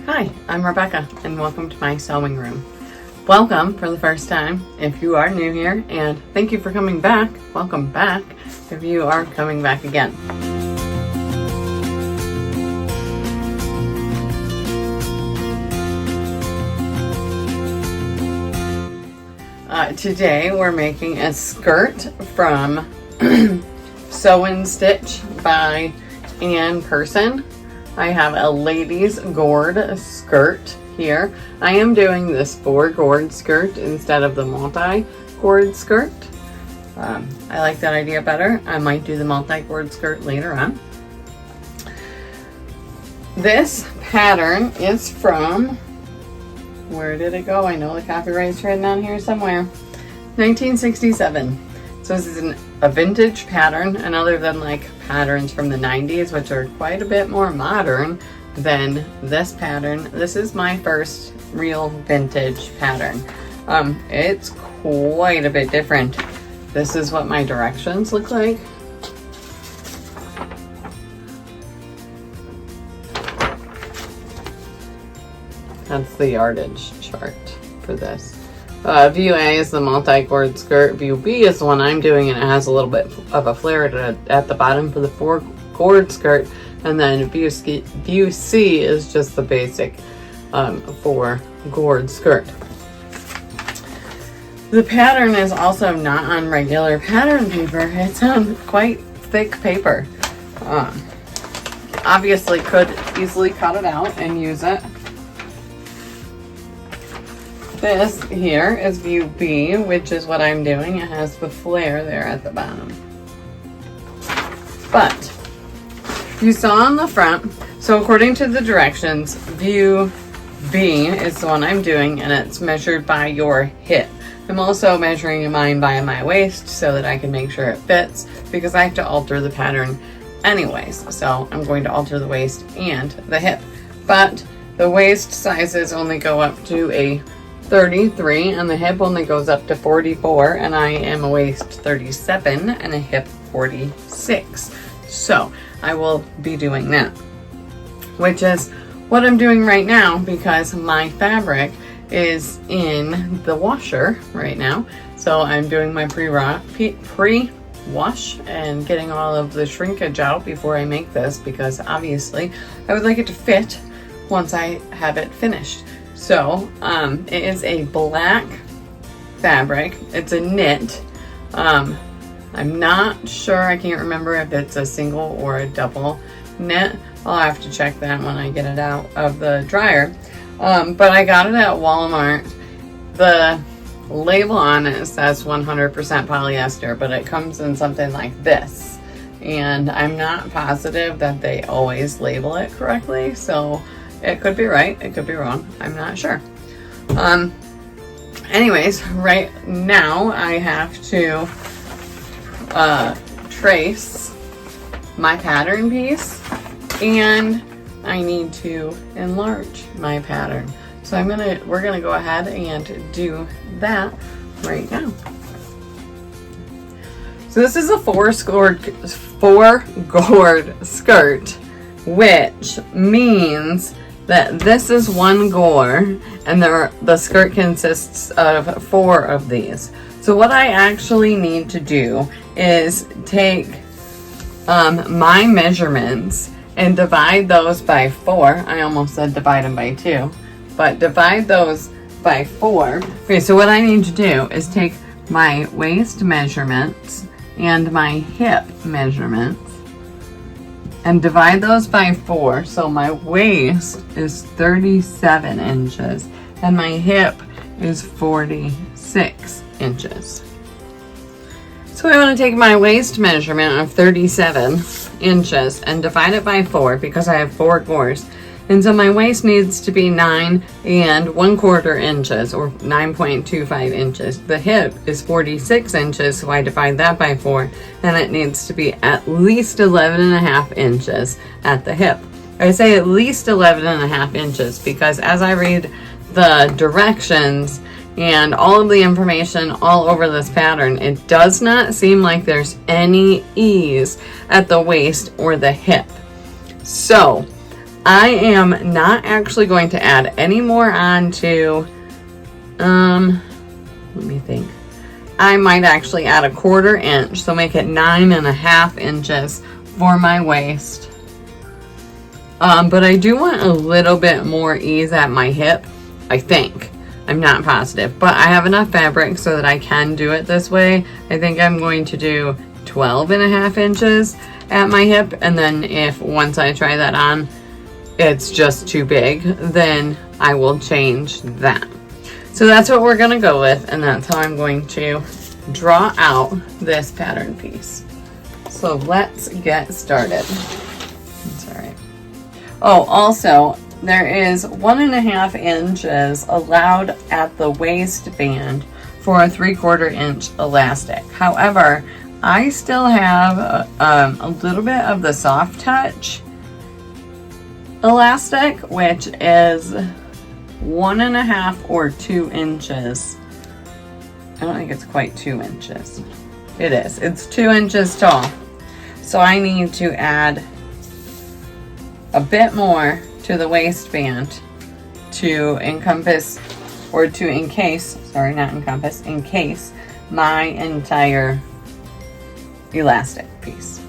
Hi, I'm Rebecca and welcome to my sewing room. Welcome for the first time if you are new here, and thank you for coming back. Welcome back if you are coming back again. Today we're making a skirt from Sew and Stitch by Ann Person. I have a ladies gored skirt here. I am doing this 4 gored skirt instead of the multi-gored skirt. I like that idea better. I might do the multi-gored skirt later on. This pattern is from, where did it go? I know the copyright's written on here somewhere. 1967. So this is a vintage pattern, and other than like patterns from the 90s, which are quite a bit more modern than this pattern, this is my first real vintage pattern. It's quite a bit different. This is what my directions look like. That's the yardage chart for this. View A is the multi-gored skirt. View B is the one I'm doing, and it has a little bit of a flare at the bottom for the 4 gored skirt. And then view C is just the basic 4 gored skirt. The pattern is also not on regular pattern paper. It's on quite thick paper. Obviously could easily cut it out and use it. This here is view B, which is what I'm doing. It has the flare there at the bottom. But you saw on the front, so according to the directions, view B is the one I'm doing, and it's measured by your hip. I'm also measuring mine by my waist so that I can make sure it fits, because I have to alter the pattern anyways. So I'm going to alter the waist and the hip. But the waist sizes only go up to a 33 and the hip only goes up to 44, and I am a waist 37 and a hip 46. So I will be doing that, which is what I'm doing right now because my fabric is in the washer right now. So I'm doing my pre-wash and getting all of the shrinkage out before I make this, because obviously I would like it to fit once I have it finished. So it is a black fabric. It's a knit. I'm not sure, I can't remember if it's a single or a double knit. I'll have to check that when I get it out of the dryer. But I got it at Walmart. The label on it says 100% polyester, but it comes in something like this. And I'm not positive that they always label it correctly, so it could be right, it could be wrong, I'm not sure. Anyways, right now I have to trace my pattern piece, and I need to enlarge my pattern. So we're gonna go ahead and do that right now. So this is a 4 gored skirt, which means that this is 1 gore, and the skirt consists of 4 of these. So what I actually need to do is take my measurements and divide those by 4. I almost said divide them by 2, but divide those by 4. Okay, so what I need to do is take my waist measurements and my hip measurements and divide those by 4. So my waist is 37 inches and my hip is 46 inches. So I want to take my waist measurement of 37 inches and divide it by 4 because I have 4 gores. And so my waist needs to be 9 1/4 inches, or 9.25 inches. The hip is 46 inches, so I divide that by 4, and it needs to be at least 11.5 inches at the hip. I say at least 11.5 inches because as I read the directions and all of the information all over this pattern, it does not seem like there's any ease at the waist or the hip. So I am not actually going to add any more on to, let me think. I might actually add a 1/4 inch, so make it 9.5 inches for my waist. But I do want a little bit more ease at my hip, I think. I'm not positive, but I have enough fabric so that I can do it this way. I think I'm going to do 12.5 inches at my hip, and then if once I try that on, it's just too big, then I will change that. So that's what we're gonna go with, and that's how I'm going to draw out this pattern piece. So let's get started. That's all right. Oh, also, there is 1.5 inches allowed at the waistband for a 3/4 inch elastic. However, I still have a little bit of the soft touch elastic, which is 1.5 or 2 inches. I don't think it's quite 2 inches. It is. It's 2 inches tall. So I need to add a bit more to the waistband to encompass, or to encase, sorry, not encompass, encase my entire elastic piece.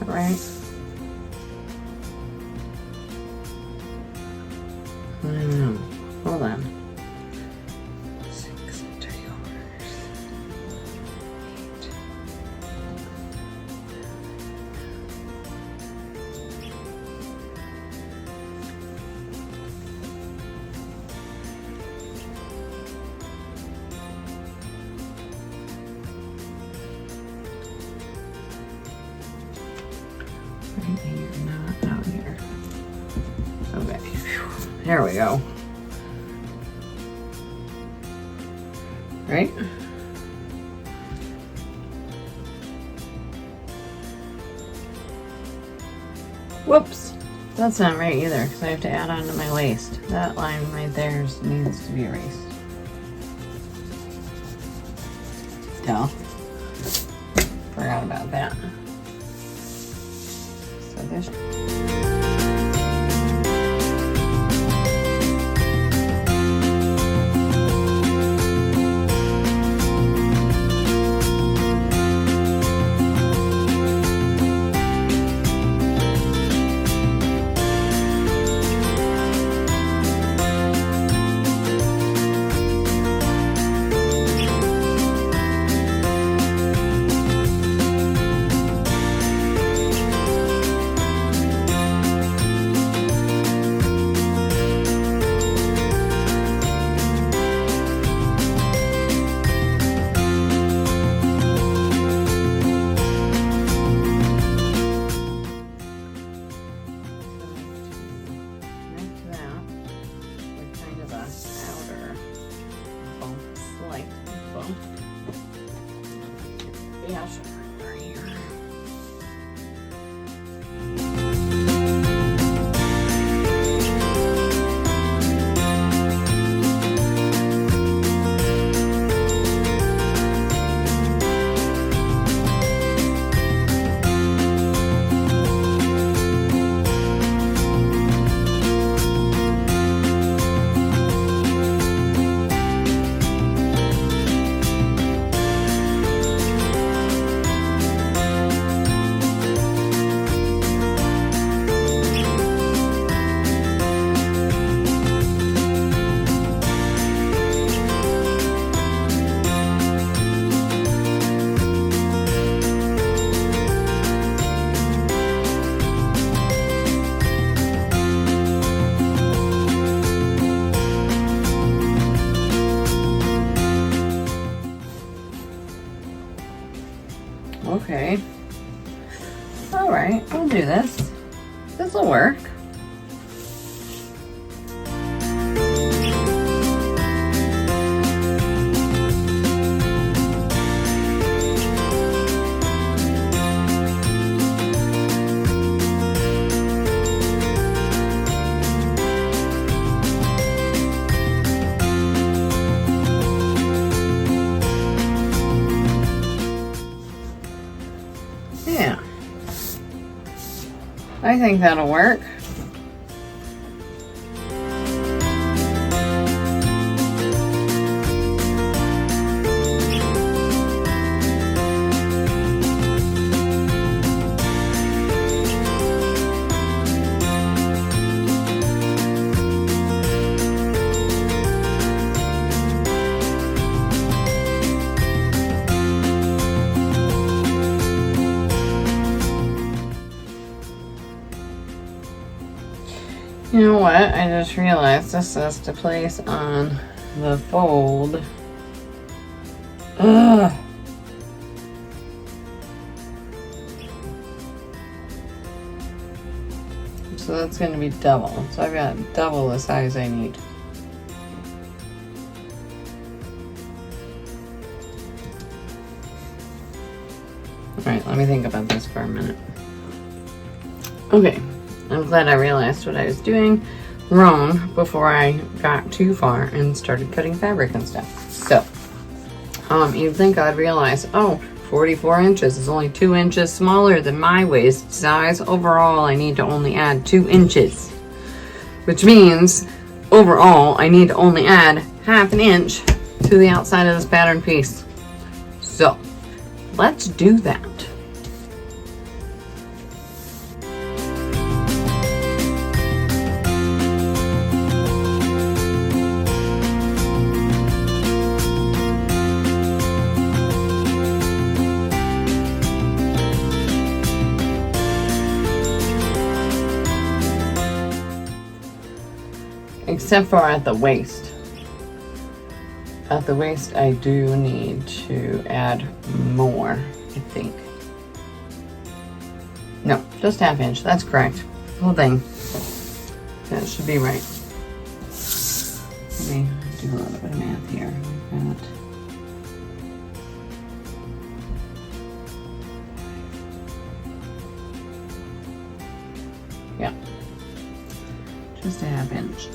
Right? I know. Hold on. 6 3/4. 8. Right here, not out here. Okay, there we go. Right? Whoops, that's not right either, because I have to add on to my waist. That line right there needs to be erased. No, forgot about that. So this. the outer bump, slight bump. Yeah, sure, right here. Okay. Alright, I'll do this. This'll work. Yeah. I think that'll work. You know what? I just realized this is to place on the fold. Ugh. So that's going to be double. So I've got double the size I need. Alright, let me think about this for a minute. Okay. I'm glad I realized what I was doing wrong before I got too far and started cutting fabric and stuff. So, you'd think I'd realize, oh, 44 inches is only 2 inches smaller than my waist size. Overall, I need to only add 2 inches, which means overall, I need to only add ½ inch to the outside of this pattern piece. So, let's do that. Except for at the waist. At the waist, I do need to add more, I think. No, just ½ inch. That's correct. Whole thing. That should be right. Let me do a little bit of math here. Yeah. Just ½ inch.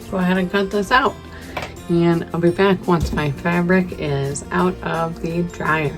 go ahead and cut this out. And I'll be back once my fabric is out of the dryer.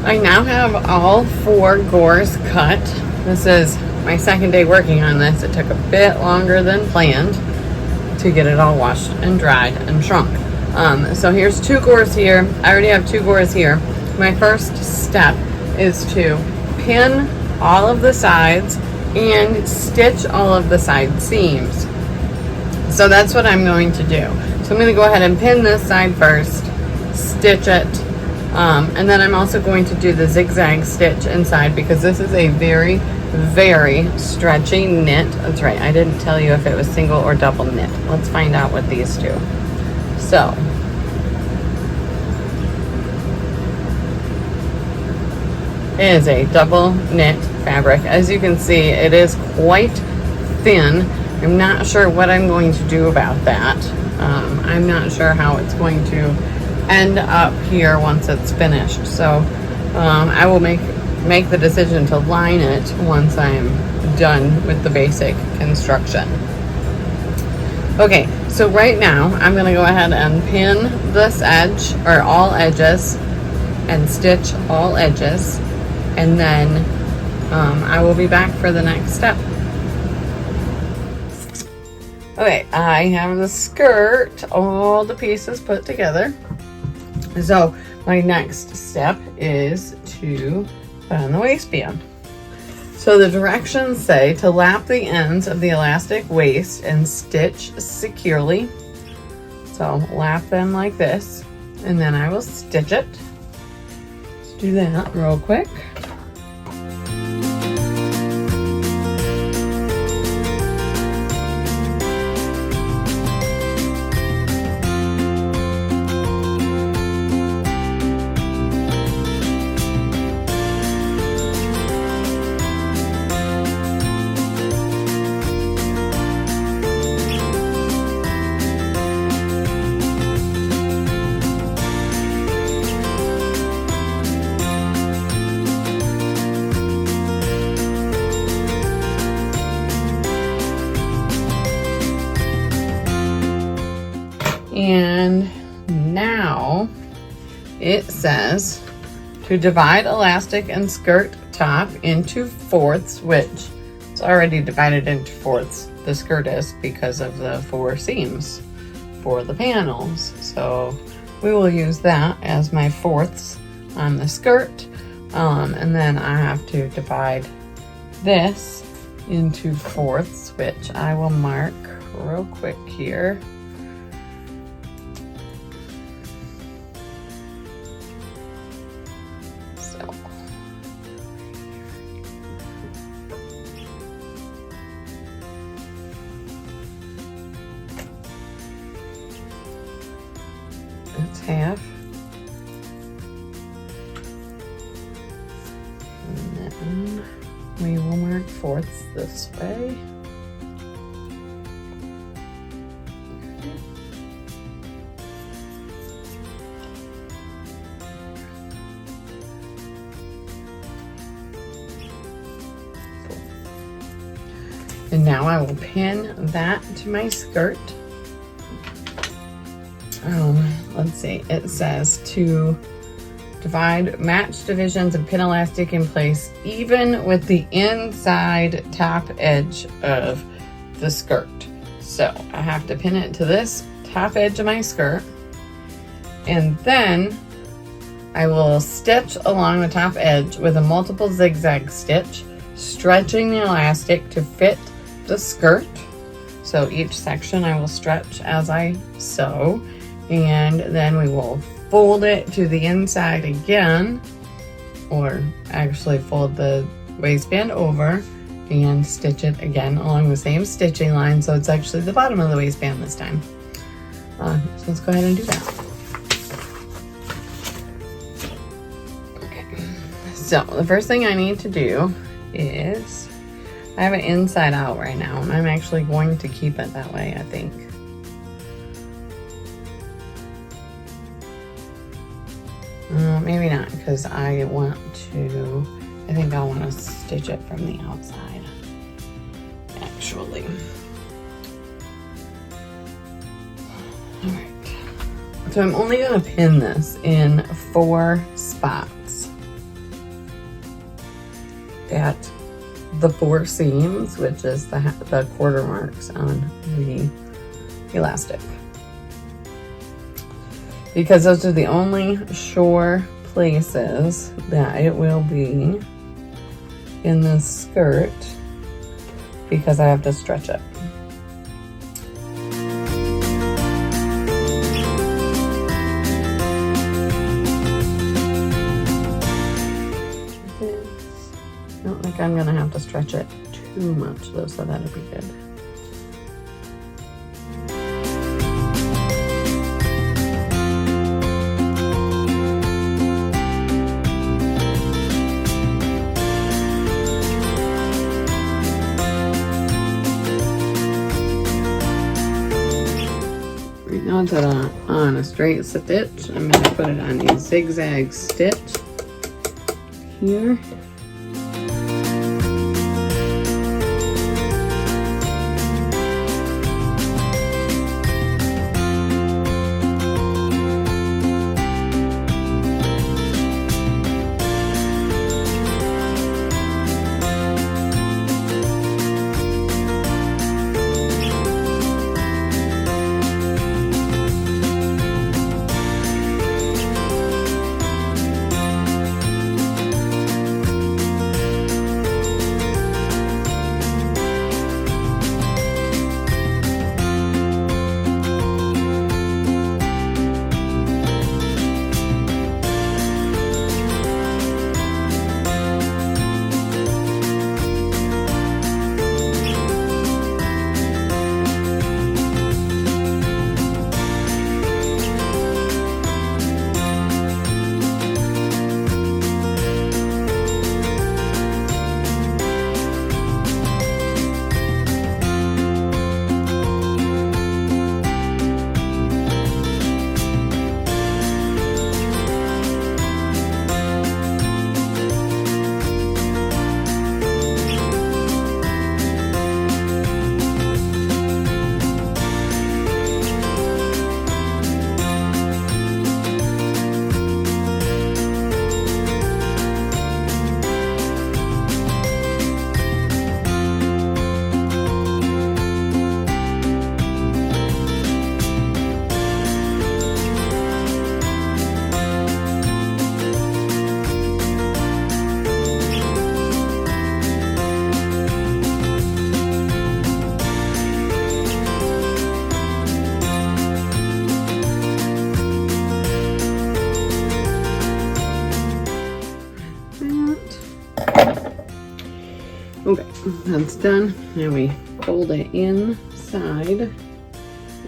I now have all 4 gores cut. This is my second day working on this. It took a bit longer than planned to get it all washed and dried and shrunk. So here's 2 gores here. I already have 2 gores here. My first step is to pin all of the sides and stitch all of the side seams. So that's what I'm going to do. So I'm going to go ahead and pin this side first, stitch it, and then I'm also going to do the zigzag stitch inside because this is a very, very stretchy knit. That's right, I didn't tell you if it was single or double knit. Let's find out what these do. So, it is a double knit fabric. As you can see, it is quite thin. I'm not sure what I'm going to do about that. I'm not sure how it's going to end up here once it's finished. So I will make the decision to line it once I'm done with the basic construction. Okay, so right now I'm going to go ahead and pin this edge, or all edges, and stitch all edges, and then I will be back for the next step. Okay, I have the skirt, all the pieces put together. So my next step is to put on the waistband. So the directions say to lap the ends of the elastic waist and stitch securely. So lap them like this, and then I will stitch it. Let's do that real quick. And now it says to divide elastic and skirt top into fourths, which it's already divided into fourths. The skirt is because of the 4 seams for the panels. So we will use that as my fourths on the skirt. And then I have to divide this into fourths, which I will mark real quick here. It's half. And then we will mark fourths this way. And now I will pin that to my skirt. Let's see, it says to divide match divisions and pin elastic in place even with the inside top edge of the skirt. So I have to pin it to this top edge of my skirt, and then I will stitch along the top edge with a multiple zigzag stitch, stretching the elastic to fit the skirt. So each section I will stretch as I sew, and then we will fold it to the inside again, or actually fold the waistband over and stitch it again along the same stitching line, so it's actually the bottom of the waistband this time. So let's go ahead and do that. Okay, so the first thing I need to do is, I have it inside out right now, and I'm actually going to keep it that way, I think. Maybe not, because I think I want to stitch it from the outside, actually. So I'm only going to pin this in 4 spots at the 4 seams, which is the quarter marks on the elastic. Because those are the only sure places that it will be in this skirt, because I have to stretch it. I don't think I'm gonna have to stretch it too much though, so that'll be good. Right now it's on a straight stitch. I'm gonna put it on a zigzag stitch here. Okay, that's done. Now we fold it inside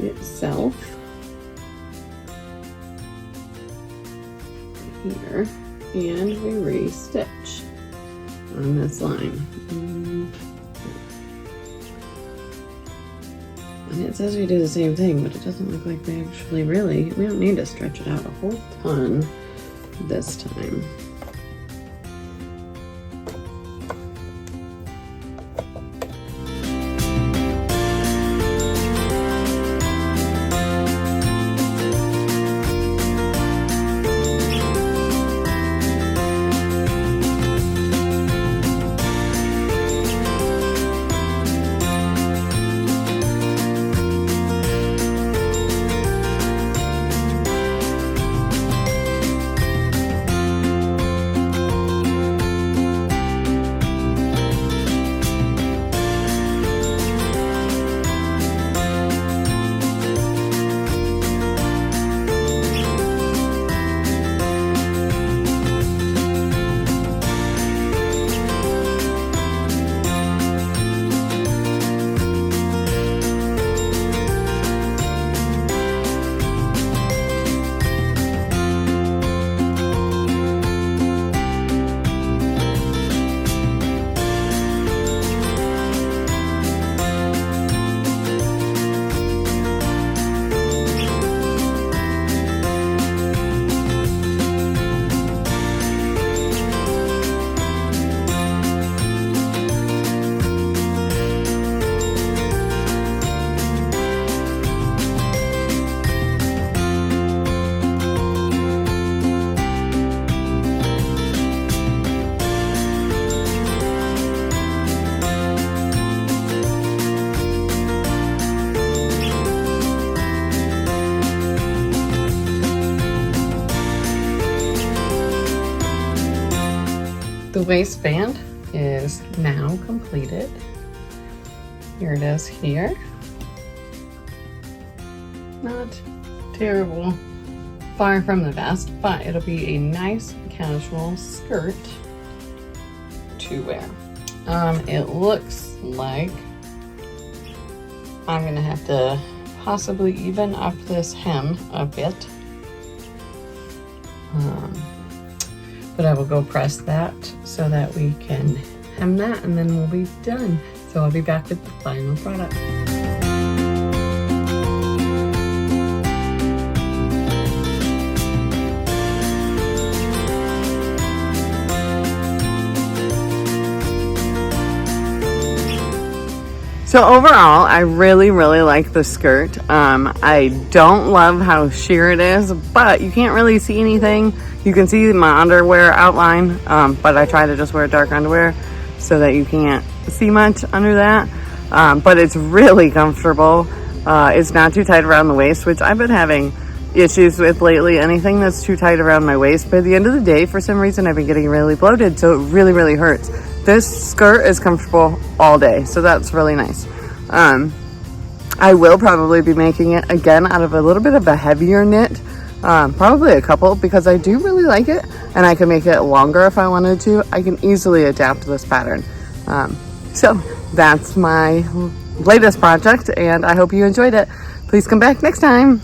itself here, and we re-stitch on this line. And it says we do the same thing, but it doesn't look like we actually we don't need to stretch it out a whole ton this time. The waistband is now completed. Here it is here. Not terrible, far from the best, but it'll be a nice casual skirt to wear. It looks like I'm gonna have to possibly even up this hem a bit. But I will go press that so that we can hem that and then we'll be done. So I'll be back with the final product. So overall, I really like the skirt. I don't love how sheer it is, but you can't really see anything. You can see my underwear outline, but I try to just wear dark underwear so that you can't see much under that. But it's really comfortable. It's not too tight around the waist, which I've been having issues with lately. Anything that's too tight around my waist. By the end of the day, for some reason, I've been getting really bloated, so it really hurts. This skirt is comfortable all day, so that's really nice. I will probably be making it again out of a little bit of a heavier knit, probably a couple, because I do really like it, and I can make it longer if I wanted to. I can easily adapt this pattern. So that's my latest project, and I hope you enjoyed it. Please come back next time.